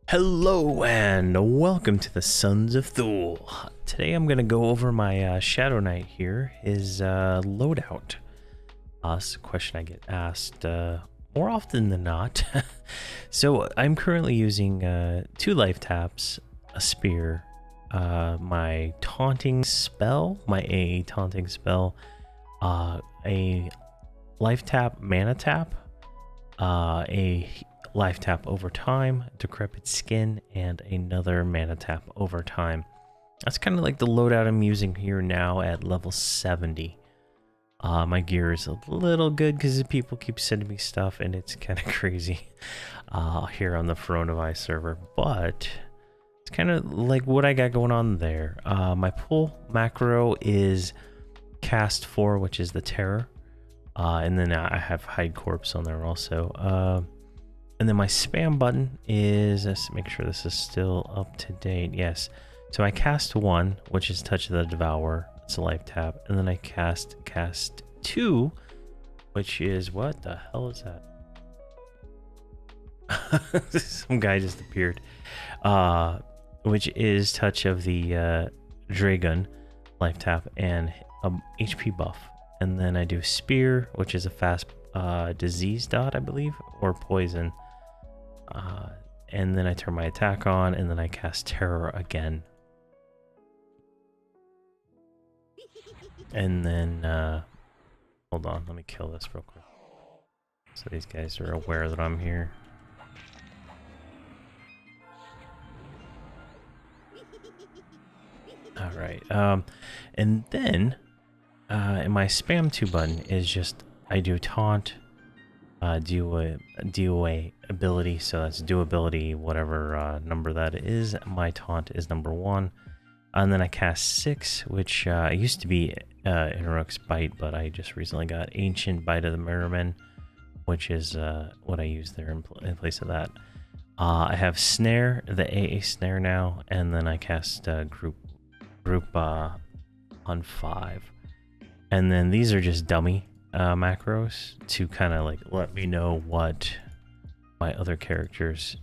Hello and welcome to the Sons of Thule. Today I'm going to go over my Shadowknight here, his loadout. It's a question I get asked more often than not. So I'm currently using 2 life taps, a spear, my taunting spell, my AA taunting spell, a life tap, mana tap, a life tap over time, decrepit skin, and another mana tap over time. That's kind of like the loadout I'm using here now at level 70. My gear is a little good because people keep sending me stuff and it's kind of crazy here on the Krono Buying server, but it's kind of like what I got going on there. My pull macro is cast 4, which is the terror, and then I have hide corpse on there also. And then my spam button is, let's make sure this is still up to date. Yes. So I cast 1, which is Touch the Devourer. It's a life tap. And then I cast 2, which is, what the hell is that? Some guy just appeared. Which is Touch of the Dragon, life tap, and HP buff. And then I do Spear, which is a fast disease dot, I believe, or poison. And then I turn my attack on, and then I cast Terror again. And then, hold on, let me kill this real quick. So these guys are aware that I'm here. Alright, and then, in my spam 2 button is just, I do taunt, DOA ability, so that's do ability, whatever number that is. My taunt is number 1, and then I cast 6, which used to be Interrook's Bite, but I just recently got Ancient Bite of the Merriman, which is what I use there in place of that. I have Snare, the AA Snare now, and then I cast group on 5, and then these are just dummy macros to kind of like let me know what my other characters'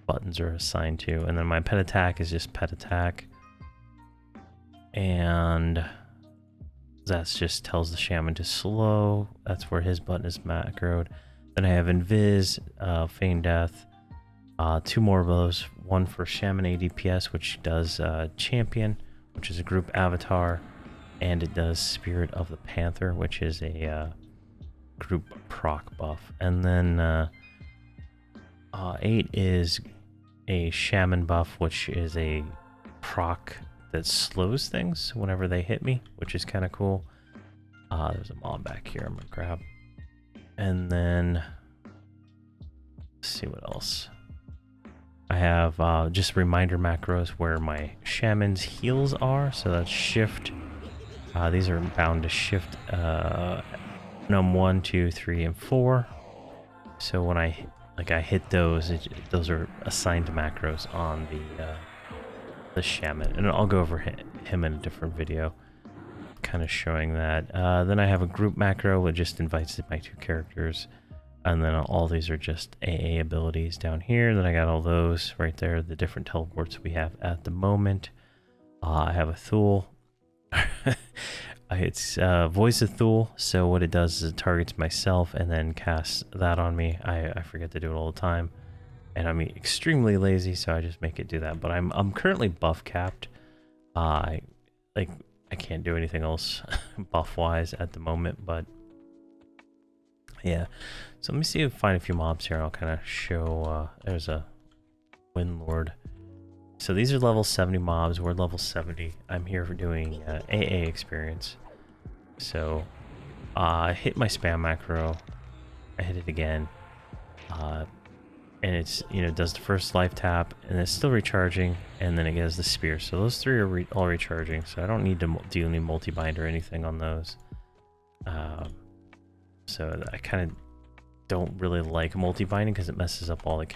buttons are assigned to. And then my pet attack is just pet attack, and that's just tells the shaman to slow. That's where his button is macroed. Then I have Invis, Feign Death, 2 more of those, one for shaman ADPS, which does champion, which is a group avatar, and it does Spirit of the Panther, which is a group proc buff. And then 8 is a Shaman buff, which is a proc that slows things whenever they hit me, which is kind of cool. There's a mob back here I'm gonna grab. And then, let's see what else. I have just reminder macros where my Shaman's heals are, so that's shift. These are bound to shift num 1, 2, 3, and 4. So when I hit those, those are assigned macros on the shaman, and I'll go over him in a different video, kind of showing that. Then I have a group macro that just invites my 2 characters, and then all these are just AA abilities down here. Then I got all those right there, the different teleports we have at the moment. I have a Thule. It's Voice of Thule, so what it does is it targets myself and then casts that on me. I forget to do it all the time, and I'm extremely lazy, so I just make it do that. But I'm currently buff capped. I can't do anything else buff wise at the moment, but yeah. So let me see if I find a few mobs here. I'll kind of show. There's a Windlord. So these are level 70 mobs. We're level 70. I'm here for doing AA experience. So I hit my spam macro. I hit it again. And it's, does the first life tap, and it's still recharging, and then it gets the spear. So those 3 are all recharging, so I don't need to do any multi-bind or anything on those. So I kind of don't really like multi-binding because it messes up all the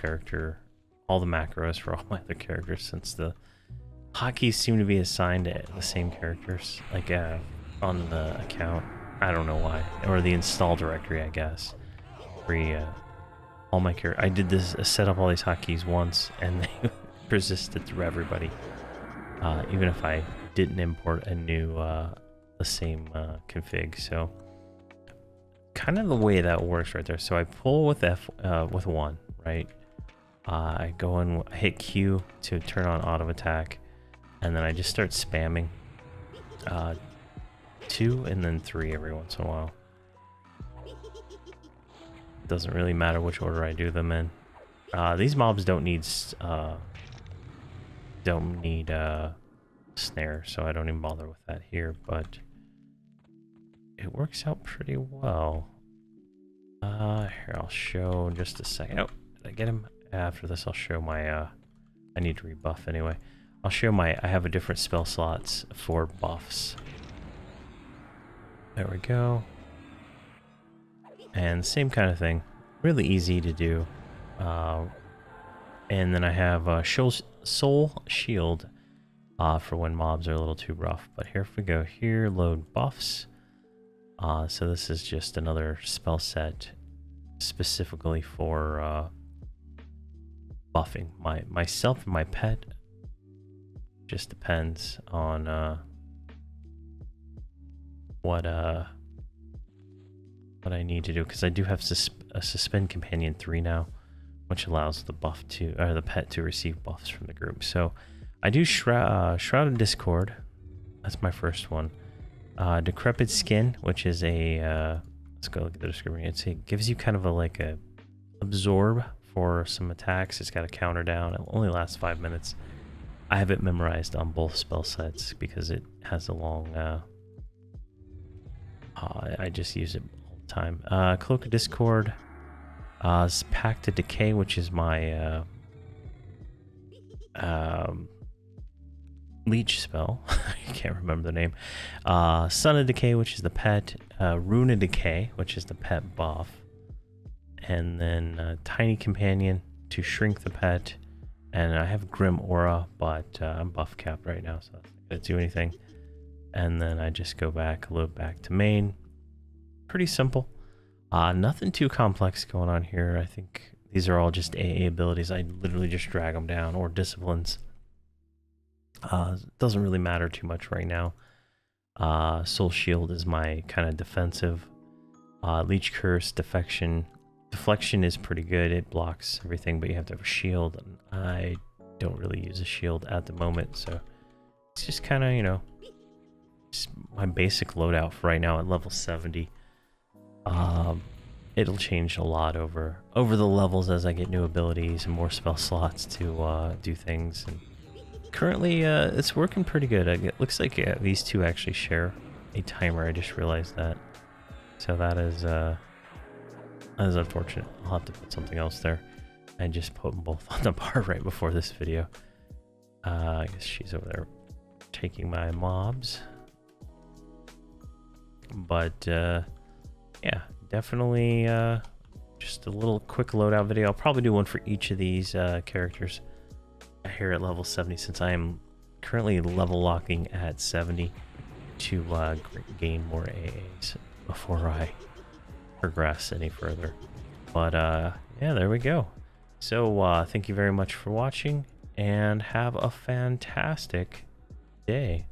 macros for all my other characters, since the hotkeys seem to be assigned to the same characters, like on the account. I don't know why, or the install directory, I guess. free all my characters. I did this, set up all these hotkeys once, and they persisted through everybody. Even if I didn't import a new, the same config. So kind of the way that works right there. So I pull with with 1, right? I go and hit Q to turn on auto attack, and then I just start spamming 2 and then 3 every once in a while. Doesn't really matter which order I do them in. These mobs don't need snare, so I don't even bother with that here, but it works out pretty well. Here, I'll show in just a second. Oh, did I get him? After this, I'll show my, I need to rebuff anyway. I'll show I have a different spell slots for buffs. There we go. And same kind of thing. Really easy to do. And then I have Soul Shield for when mobs are a little too rough. But here we go. Here, load buffs. So this is just another spell set specifically for buffing myself and my pet. Just depends on what I need to do, because I do have a Suspend Companion 3 now, which allows the pet to receive buffs from the group. So I do Shrouded Discord. That's my first one. Decrepit Skin, which is a let's go look at the description. It gives you kind of a absorb for some attacks. It's got a counter down. It only lasts 5 minutes. I have it memorized on both spell sets because it has a long. I just use it all the time. Cloak of Discord. Pact of Decay, which is my leech spell. I can't remember the name. Sun of Decay, which is the pet. Rune of Decay, which is the pet buff. And then Tiny Companion to shrink the pet. And I have Grim Aura, but I'm buff capped right now, so I'm not going to do anything. And then I just go back, load back to main. Pretty simple. Nothing too complex going on here. I think these are all just AA abilities. I literally just drag them down, or disciplines. Doesn't really matter too much right now. Soul Shield is my kind of defensive. Leech Curse, Deflection is pretty good. It blocks everything, but you have to have a shield. And I don't really use a shield at the moment, so it's just kind of, you know, just my basic loadout for right now at level 70. It'll change a lot over the levels as I get new abilities and more spell slots to do things. And currently, it's working pretty good. It looks like these two actually share a timer. I just realized that, so that is unfortunate. I'll have to put something else there. I just put them both on the bar right before this video. I guess she's over there taking my mobs. But yeah, definitely just a little quick loadout video. I'll probably do one for each of these characters here at level 70, since I am currently level locking at 70 to gain more AAs before I progress any further. But yeah, there we go. So thank you very much for watching, and have a fantastic day.